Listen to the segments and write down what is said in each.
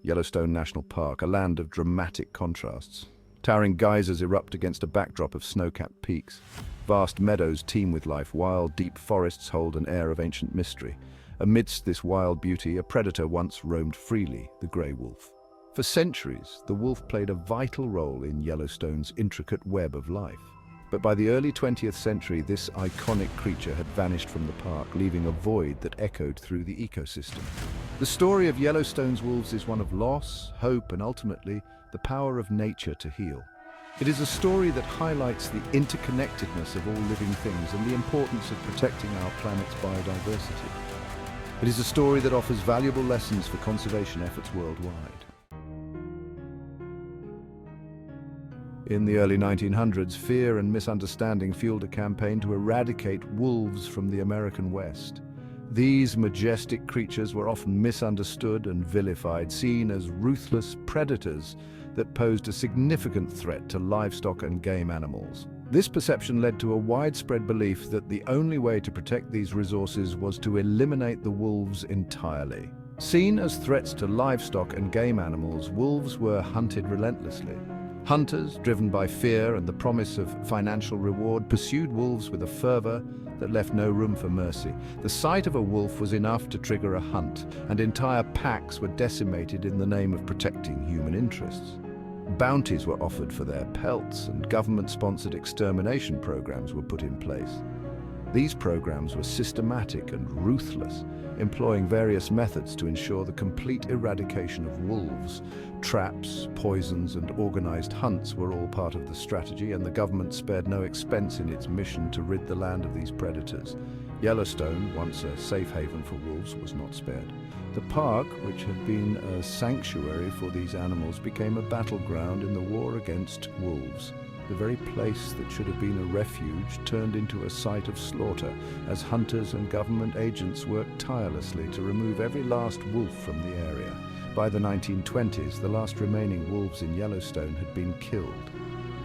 Yellowstone National Park, a land of dramatic contrasts. Towering geysers erupt against a backdrop of snow-capped peaks. Vast meadows teem with life, while deep forests hold an air of ancient mystery. Amidst this wild beauty, a predator once roamed freely, the grey wolf. For centuries, the wolf played a vital role in Yellowstone's intricate web of life. But by the early 20th century, this iconic creature had vanished from the park, leaving a void that echoed through the ecosystem. The story of Yellowstone's wolves is one of loss, hope, and ultimately, the power of nature to heal. It is a story that highlights the interconnectedness of all living things and the importance of protecting our planet's biodiversity. It is a story that offers valuable lessons for conservation efforts worldwide. In the early 1900s, fear and misunderstanding fueled a campaign to eradicate wolves from the American West. These majestic creatures were often misunderstood and vilified, seen as ruthless predators that posed a significant threat to livestock and game animals. This perception led to a widespread belief that the only way to protect these resources was to eliminate the wolves entirely. Seen as threats to livestock and game animals, wolves were hunted relentlessly. Hunters, driven by fear and the promise of financial reward, pursued wolves with a fervor that left no room for mercy. The sight of a wolf was enough to trigger a hunt, and entire packs were decimated in the name of protecting human interests. Bounties were offered for their pelts, and government-sponsored extermination programs were put in place. These programs were systematic and ruthless, employing various methods to ensure the complete eradication of wolves. Traps, poisons, and organized hunts were all part of the strategy, and the government spared no expense in its mission to rid the land of these predators. Yellowstone, once a safe haven for wolves, was not spared. The park, which had been a sanctuary for these animals, became a battleground in the war against wolves. The very place that should have been a refuge turned into a site of slaughter, as hunters and government agents worked tirelessly to remove every last wolf from the area. By the 1920s, the last remaining wolves in Yellowstone had been killed.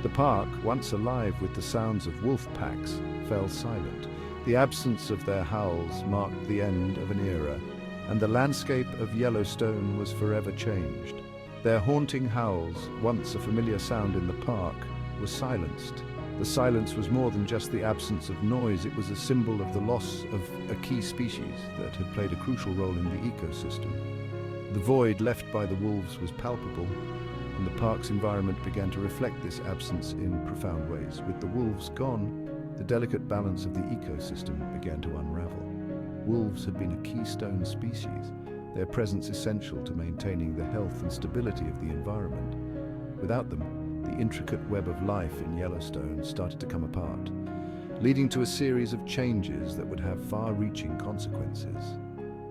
The park, once alive with the sounds of wolf packs, fell silent. The absence of their howls marked the end of an era, and the landscape of Yellowstone was forever changed. Their haunting howls, once a familiar sound in the park, was silenced. The silence was more than just the absence of noise, it was a symbol of the loss of a key species that had played a crucial role in the ecosystem. The void left by the wolves was palpable, and the park's environment began to reflect this absence in profound ways. With the wolves gone, the delicate balance of the ecosystem began to unravel. Wolves had been a keystone species, their presence essential to maintaining the health and stability of the environment. Without them, the intricate web of life in Yellowstone started to come apart, leading to a series of changes that would have far-reaching consequences.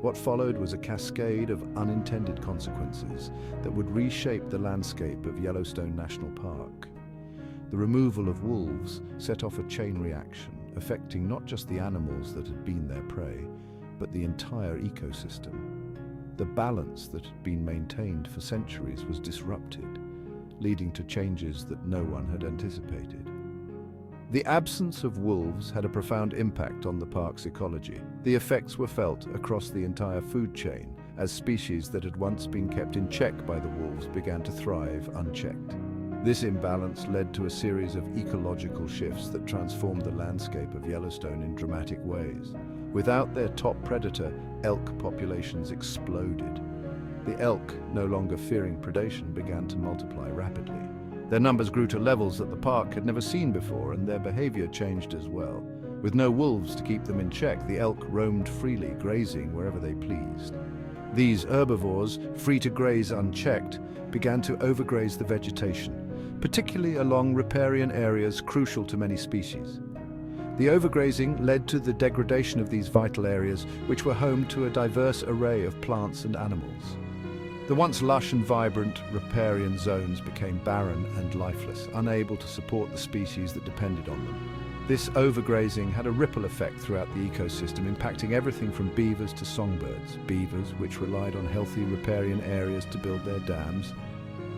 What followed was a cascade of unintended consequences that would reshape the landscape of Yellowstone National Park. The removal of wolves set off a chain reaction, affecting not just the animals that had been their prey, but the entire ecosystem. The balance that had been maintained for centuries was disrupted, leading to changes that no one had anticipated. The absence of wolves had a profound impact on the park's ecology. The effects were felt across the entire food chain, as species that had once been kept in check by the wolves began to thrive unchecked. This imbalance led to a series of ecological shifts that transformed the landscape of Yellowstone in dramatic ways. Without their top predator, elk populations exploded. The elk, no longer fearing predation, began to multiply rapidly. Their numbers grew to levels that the park had never seen before, and their behavior changed as well. With no wolves to keep them in check, the elk roamed freely, grazing wherever they pleased. These herbivores, free to graze unchecked, began to overgraze the vegetation, particularly along riparian areas crucial to many species. The overgrazing led to the degradation of these vital areas, which were home to a diverse array of plants and animals. The once lush and vibrant riparian zones became barren and lifeless, unable to support the species that depended on them. This overgrazing had a ripple effect throughout the ecosystem, impacting everything from beavers to songbirds. Beavers, which relied on healthy riparian areas to build their dams,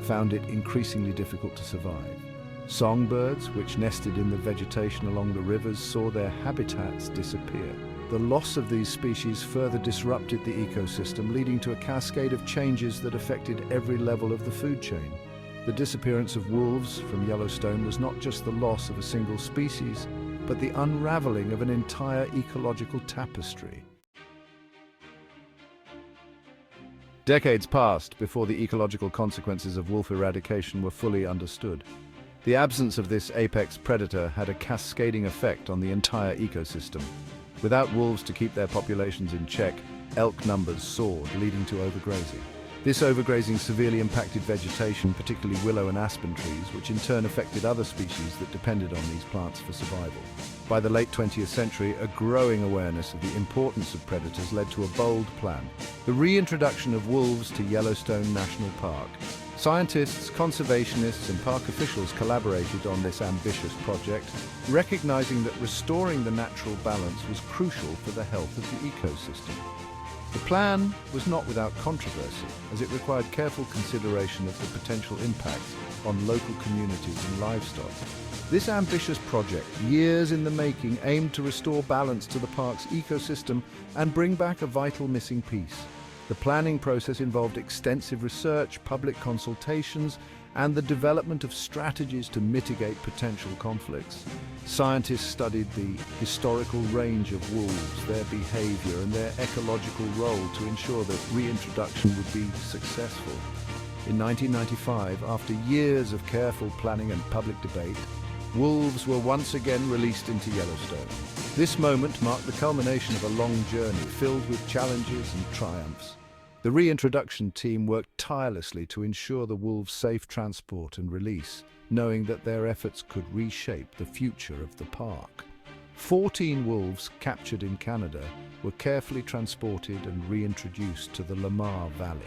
found it increasingly difficult to survive. Songbirds, which nested in the vegetation along the rivers, saw their habitats disappear. The loss of these species further disrupted the ecosystem, leading to a cascade of changes that affected every level of the food chain. The disappearance of wolves from Yellowstone was not just the loss of a single species, but the unraveling of an entire ecological tapestry. Decades passed before the ecological consequences of wolf eradication were fully understood. The absence of this apex predator had a cascading effect on the entire ecosystem. Without wolves to keep their populations in check, elk numbers soared, leading to overgrazing. This overgrazing severely impacted vegetation, particularly willow and aspen trees, which in turn affected other species that depended on these plants for survival. By the late 20th century, a growing awareness of the importance of predators led to a bold plan: the reintroduction of wolves to Yellowstone National Park. Scientists, conservationists, and park officials collaborated on this ambitious project, recognizing that restoring the natural balance was crucial for the health of the ecosystem. The plan was not without controversy, as it required careful consideration of the potential impacts on local communities and livestock. This ambitious project, years in the making, aimed to restore balance to the park's ecosystem and bring back a vital missing piece. The planning process involved extensive research, public consultations, and the development of strategies to mitigate potential conflicts. Scientists studied the historical range of wolves, their behavior, and their ecological role to ensure that reintroduction would be successful. In 1995, after years of careful planning and public debate, wolves were once again released into Yellowstone. This moment marked the culmination of a long journey filled with challenges and triumphs. The reintroduction team worked tirelessly to ensure the wolves' safe transport and release, knowing that their efforts could reshape the future of the park. 14 wolves captured in Canada were carefully transported and reintroduced to the Lamar Valley.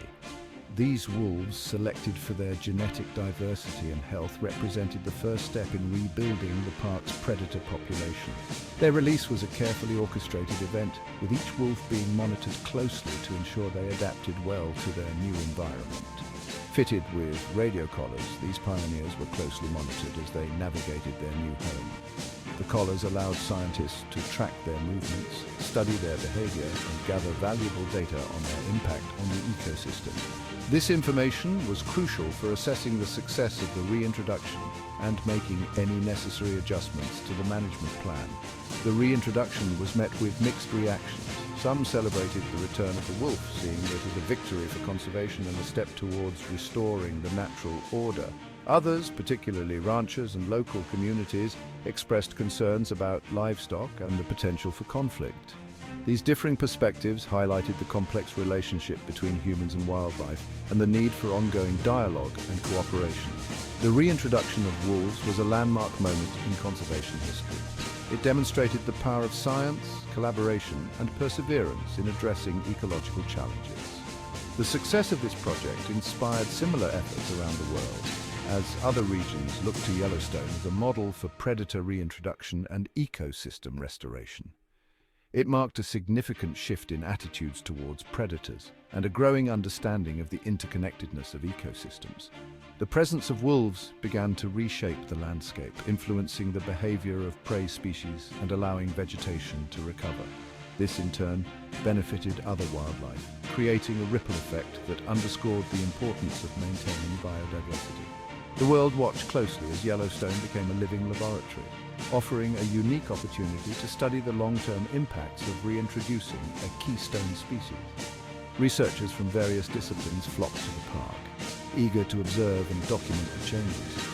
These wolves, selected for their genetic diversity and health, represented the first step in rebuilding the park's predator population. Their release was a carefully orchestrated event, with each wolf being monitored closely to ensure they adapted well to their new environment. Fitted with radio collars, these pioneers were closely monitored as they navigated their new home. The collars allowed scientists to track their movements, study their behavior, and gather valuable data on their impact on the ecosystem. This information was crucial for assessing the success of the reintroduction and making any necessary adjustments to the management plan. The reintroduction was met with mixed reactions. Some celebrated the return of the wolf, seeing it as a victory for conservation and a step towards restoring the natural order. Others, particularly ranchers and local communities, expressed concerns about livestock and the potential for conflict. These differing perspectives highlighted the complex relationship between humans and wildlife and the need for ongoing dialogue and cooperation. The reintroduction of wolves was a landmark moment in conservation history. It demonstrated the power of science, collaboration, and perseverance in addressing ecological challenges. The success of this project inspired similar efforts around the world, as other regions look to Yellowstone as a model for predator reintroduction and ecosystem restoration. It marked a significant shift in attitudes towards predators and a growing understanding of the interconnectedness of ecosystems. The presence of wolves began to reshape the landscape, influencing the behavior of prey species and allowing vegetation to recover. This, in turn, benefited other wildlife, creating a ripple effect that underscored the importance of maintaining biodiversity. The world watched closely as Yellowstone became a living laboratory, offering a unique opportunity to study the long-term impacts of reintroducing a keystone species. Researchers from various disciplines flocked to the park, eager to observe and document the changes.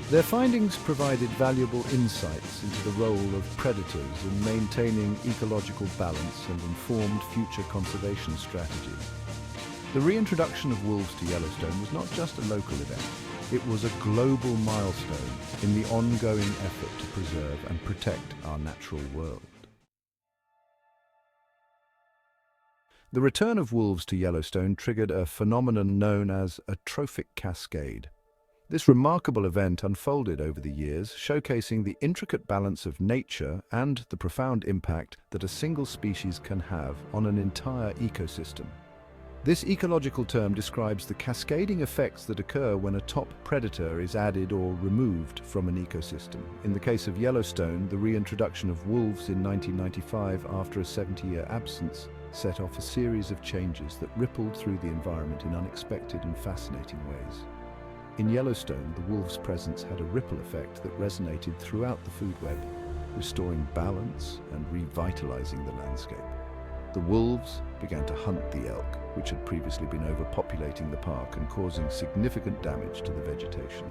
Their findings provided valuable insights into the role of predators in maintaining ecological balance and informed future conservation strategies. The reintroduction of wolves to Yellowstone was not just a local event. It was a global milestone in the ongoing effort to preserve and protect our natural world. The return of wolves to Yellowstone triggered a phenomenon known as a trophic cascade. This remarkable event unfolded over the years, showcasing the intricate balance of nature and the profound impact that a single species can have on an entire ecosystem. This ecological term describes the cascading effects that occur when a top predator is added or removed from an ecosystem. In the case of Yellowstone, the reintroduction of wolves in 1995 after a 70-year absence set off a series of changes that rippled through the environment in unexpected and fascinating ways. In Yellowstone, the wolves' presence had a ripple effect that resonated throughout the food web, restoring balance and revitalizing the landscape. The wolves began to hunt the elk, which had previously been overpopulating the park and causing significant damage to the vegetation.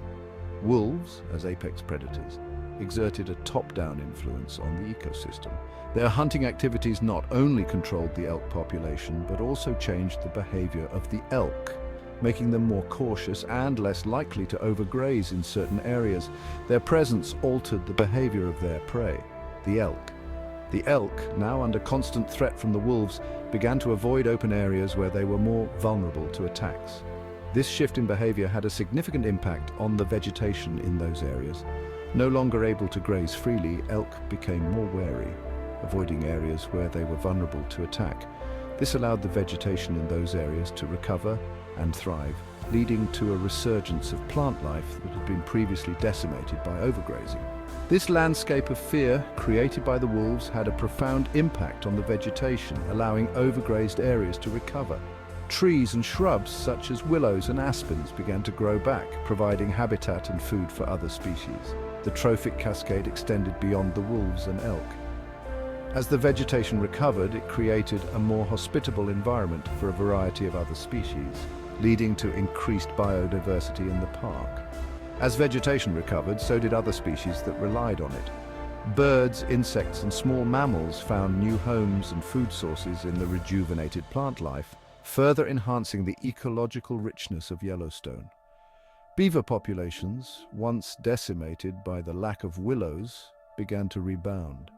Wolves, as apex predators, exerted a top-down influence on the ecosystem. Their hunting activities not only controlled the elk population, but also changed the behavior of the elk, making them more cautious and less likely to overgraze in certain areas. Their presence altered the behavior of their prey, the elk. The elk, now under constant threat from the wolves, began to avoid open areas where they were more vulnerable to attacks. This shift in behavior had a significant impact on the vegetation in those areas. No longer able to graze freely, elk became more wary, avoiding areas where they were vulnerable to attack. This allowed the vegetation in those areas to recover and thrive, leading to a resurgence of plant life that had been previously decimated by overgrazing. This landscape of fear, created by the wolves, had a profound impact on the vegetation, allowing overgrazed areas to recover. Trees and shrubs such as willows and aspens began to grow back, providing habitat and food for other species. The Trophic Cascade extended beyond the wolves and elk. As the vegetation recovered, it created a more hospitable environment for a variety of other species, leading to increased biodiversity in the park. As vegetation recovered, so did other species that relied on it. Birds, insects, and small mammals found new homes and food sources in the rejuvenated plant life, further enhancing the ecological richness of Yellowstone. Beaver populations, once decimated by the lack of willows, began to rebound.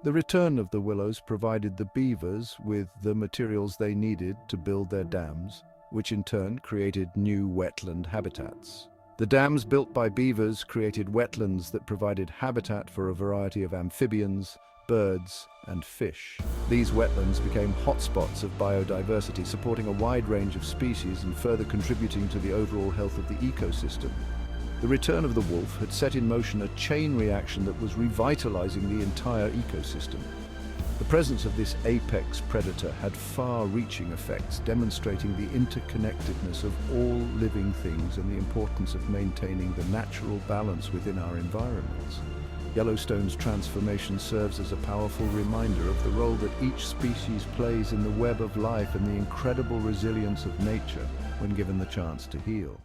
The return of the willows provided the beavers with the materials they needed to build their dams, which in turn created new wetland habitats. The dams built by beavers created wetlands that provided habitat for a variety of amphibians, birds, and fish. These wetlands became hotspots of biodiversity, supporting a wide range of species and further contributing to the overall health of the ecosystem. The return of the wolf had set in motion a chain reaction that was revitalizing the entire ecosystem. The presence of this apex predator had far-reaching effects, demonstrating the interconnectedness of all living things and the importance of maintaining the natural balance within our environments. Yellowstone's transformation serves as a powerful reminder of the role that each species plays in the web of life and the incredible resilience of nature when given the chance to heal.